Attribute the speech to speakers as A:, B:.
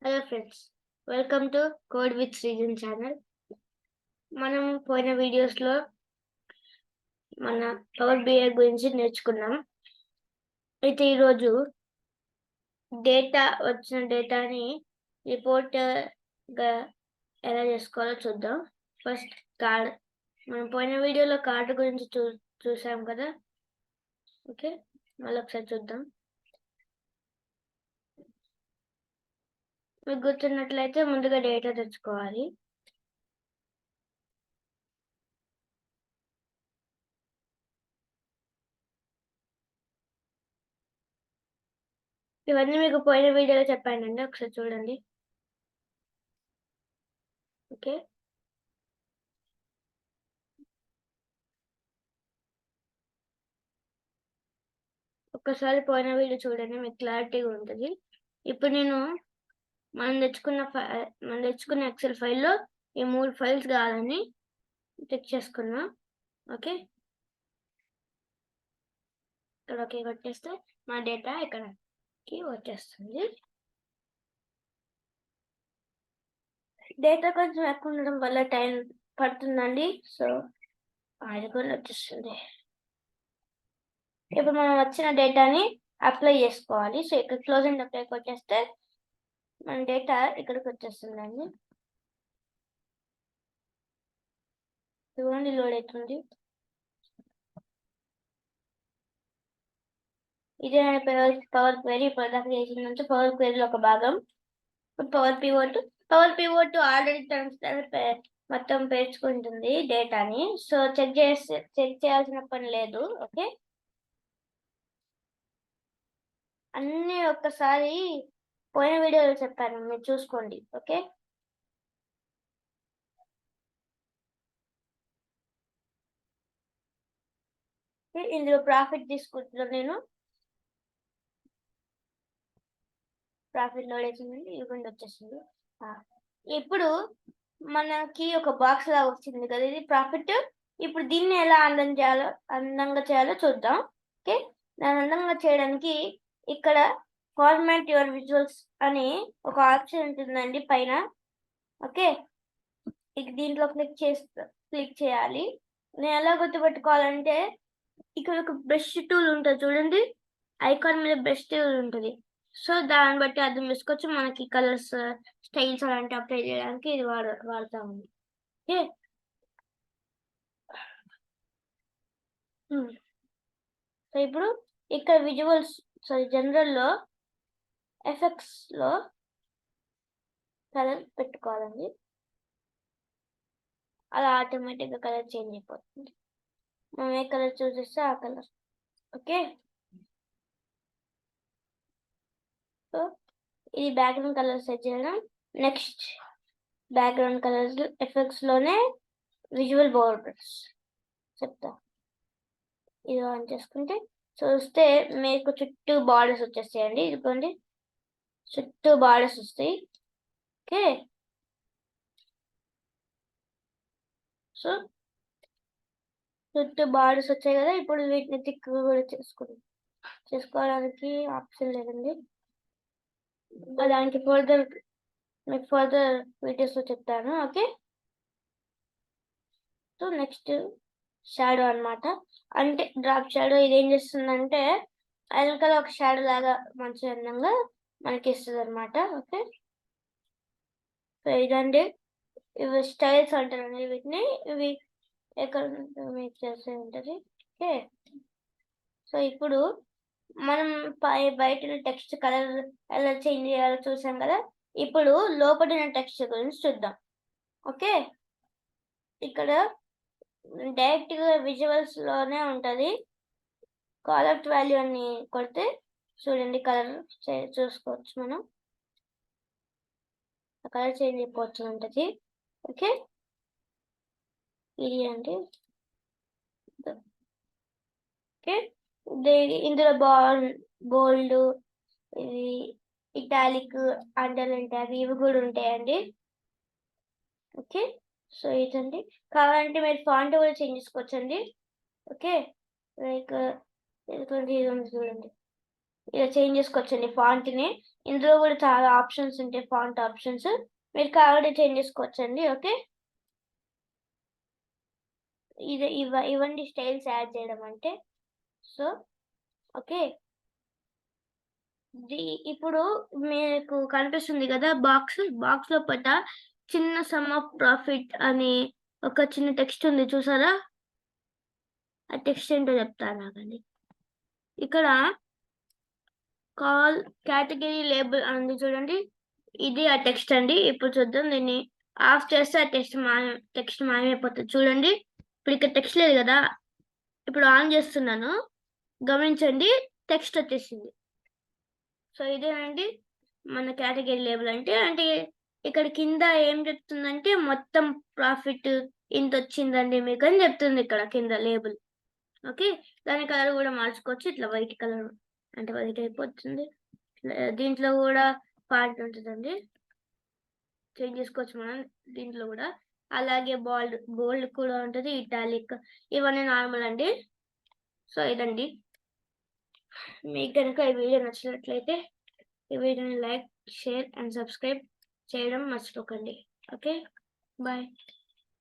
A: Hello friends, welcome to code with reason channel. మనం పోయిన వీడియోస్లో మన పవర్ బిఐ గురించి నేర్చుకున్నాం. అయితే ఈరోజు వచ్చిన డేటాని రిపోర్ట్గా ఎలా చేసుకోవాలో చూద్దాం. ఫస్ట్ కార్డ్, మనం పోయిన వీడియోలో కార్డు గురించి చూసాం కదా. ఓకే, మళ్ళీ ఒకసారి చూద్దాం. మీకు గుర్తున్నట్లయితే ముందుగా డేటా తెచ్చుకోవాలి. ఇవన్నీ మీకు పోయిన వీడియోలో చెప్పానండి, ఒకసారి చూడండి. ఓకే, ఒక్కసారి పోయిన వీడియో చూడండి, మీకు క్లారిటీగా ఉంటుంది. ఇప్పుడు మనం తెచ్చుకున్న ఎక్సెల్ ఫైల్లో ఈ 3 ఫైల్స్ కావాలని చెక్ చేసుకున్నాం. ఓకే, ఇక్కడ ఓకే కొట్టేస్తే మా డేటా ఇక్కడికి వచ్చేస్తుంది. డేటా కొంచెం ఎక్కువ ఉండడం వల్ల టైం పడుతుందండి, సో అది కూడా వచ్చేస్తుంది. ఇప్పుడు మనం వచ్చిన డేటాని అప్లై చేసుకోవాలి. సో ఇక్కడ క్లోజ్ అండ్ అప్లై కొట్టేస్తే మన డేటా ఇక్కడికి వచ్చేస్తుందండి. చూడండి, లోడ్ అవుతుంది. ఇదే పవర్ క్వెరీ ప్రొడక్ట్ చేసిందంటే పవర్ క్వెరీలో ఒక భాగం. పవర్ పివోట్ ఆల్రెడీ మొత్తం పేర్చుకుంటుంది డేటాని. సో చెక్ చేయాల్సిన పని లేదు. ఓకే, అన్ని ఒక్కసారి పోయిన వీడియోలో చెప్పాను, మీరు చూసుకోండి. ఓకే, ఇందులో ప్రాఫిట్ తీసుకుంటున్నాను నేను. ప్రాఫిట్ లోడ్ వేసిందండి, ఇవ్వండి వచ్చేసింది. ఇప్పుడు మనకి ఒక బాక్స్ లాగా వచ్చింది కదా, ఇది ప్రాఫిట్. ఇప్పుడు దీన్ని ఎలా అందంగా చేయాలో చూద్దాం. ఓకే, దాన్ని అందంగా చేయడానికి ఇక్కడ ఫార్మాట్ యువర్ విజువల్స్ అని ఒక ఆప్షన్ ఉంటుందండి పైన. ఓకే, దీంట్లో క్లిక్ చేయాలి. నేను ఎలా గుర్తుపెట్టుకోవాలంటే ఇక్కడ ఒక బ్రష్ టూల్ ఉంటుంది చూడండి, ఐకాన్ మీద బ్రష్ టూల్ ఉంటుంది. సో దాన్ని బట్టి అర్థం చేసుకోవచ్చు మనకి కలర్స్, స్టైల్స్ అలాంటి అప్లై చేయడానికి ఇది వాడతాము. ఓకే, సో ఇప్పుడు ఇక్కడ జనరల్లో ఎఫెక్ట్స్లో కలర్ పెట్టుకోవాలండి. అలా ఆటోమేటిక్గా కలర్ చేంజ్ అయిపోతుంది. మనం ఏ కలర్ చూస్ చేస్తే ఆ కలర్. ఓకే, సో ఇది బ్యాక్గ్రౌండ్ కలర్ సెట్ చేయడం. నెక్స్ట్ బ్యాక్గ్రౌండ్ కలర్స్ ఎఫెక్ట్స్లోనే విజువల్ బోర్డర్స్ చెప్తా. ఇది ఆన్ చేసుకుంటే చూస్తే మీకు చుట్టూ బార్డర్స్ వచ్చేస్తాయండి. ఇదిగోండి, చుట్టూ బార్డర్స్ వస్తాయి. ఓకే, సో చుట్టూ బార్డర్స్ వచ్చాయి కదా. ఇప్పుడు వీటిని థిక్ కూడా చేసుకోవడానికి ఆప్షన్ లేదండి. దానికి మీకు ఫర్దర్ వీడియోస్లో చెప్తాను. ఓకే, సో నెక్స్ట్ షాడో అనమాట. అంటే డ్రాప్ షాడో. ఇది ఏం చేస్తుందంటే వెనకాల ఒక షాడో లాగా మంచి అందంగా మనకి ఇస్తుంది అనమాట. ఓకే, సో ఇదండి, ఇవి స్టైల్స్ అంటారండి వీటిని. ఇవి ఎక్కడ మీకు తెలిసే ఉంటుంది. ఓకే, సో ఇప్పుడు మనం బయట టెక్స్ట్ కలర్ ఎలా చేంజ్ చేయాలో చూసాం కదా. ఇప్పుడు లోపల టెక్స్ట్ గురించి చూద్దాం. ఓకే, ఇక్కడ డైరెక్ట్గా విజువల్స్లోనే ఉంటుంది. కాలౌట్ వాల్యూ అని కొడితే చూడండి కలర్ చూసుకోవచ్చు. మనం కలర్ చేంజ్ అయిపోవచ్చు ఉంటుంది. ఓకే, ఇది అండి. ఓకే, ఇందులో బోల్డ్, ఇది ఇటాలిక్, అండర్లైన్ ట్యాగ్ ఇవి కూడా ఉంటాయండి. ఓకే, సో ఇదండి. కావాలంటే మీరు ఫాంట్ కూడా చేంజ్ చేసుకోవచ్చండి. ఓకే, లైక్ ఇది చూడండి, ఇలా చేంజ్ చేసుకోవచ్చండి ఫాంట్ని. ఇందులో కూడా చాలా ఆప్షన్స్ ఉంటాయి, ఫాంట్ ఆప్షన్స్. మీరు కావాలంటే చేంజ్ చేసుకోవచ్చండి. ఓకే, ఇవ్వండి స్టైల్స్ యాడ్ చేయడం అంటే. సో ఓకే, ఇప్పుడు మీకు కనిపిస్తుంది కదా బాక్స్ లోపట చిన్న సమ్ ఆఫ్ ప్రాఫిట్ అని ఒక చిన్న టెక్స్ట్ ఉంది చూసారా? ఆ టెక్స్ట్ ఏంటో చెప్తాను నాకండి. ఇక్కడ కాల్ కేటగిరీ లేబుల్ అని చూడండి, ఇది ఆ టెక్స్ట్ అండి. ఇప్పుడు చూద్దాం, దీన్ని ఆఫ్ చేస్తే ఆ టెక్స్ట్ మాయమైపోతుంది చూడండి. ఇప్పుడు ఇక్కడ టెక్స్ట్ లేదు కదా, ఇప్పుడు ఆన్ చేస్తున్నాను, గమనించండి టెక్స్ట్ వచ్చేసింది. సో ఇదేనండి మన కేటగిరీ లేబుల్ అంటే ఇక్కడ కింద ఏం చెప్తుందంటే మొత్తం ప్రాఫిట్ ఇంత వచ్చిందండి మీకు అని చెప్తుంది ఇక్కడ కింద లేబుల్. ఓకే, దాని కలర్ కూడా మార్చుకోవచ్చు, ఇట్లా వైట్ కలర్ అంటే వైట్ అయిపోతుంది. దీంట్లో కూడా ఫాంట్ ఉంటుందండి, చేంజ్ చేసుకోవచ్చు మనం దీంట్లో కూడా. అలాగే బోల్డ్ కూడా ఉంటుంది, ఇటాలిక్, ఇవన్నీ నార్మల్ అండి. సో ఇదండి, మీకు కనుక ఈ వీడియో నచ్చినట్లయితే ఈ వీడియోని లైక్, షేర్ అండ్ సబ్స్క్రైబ్ చేయడం మర్చిపోకండి. Okay, bye.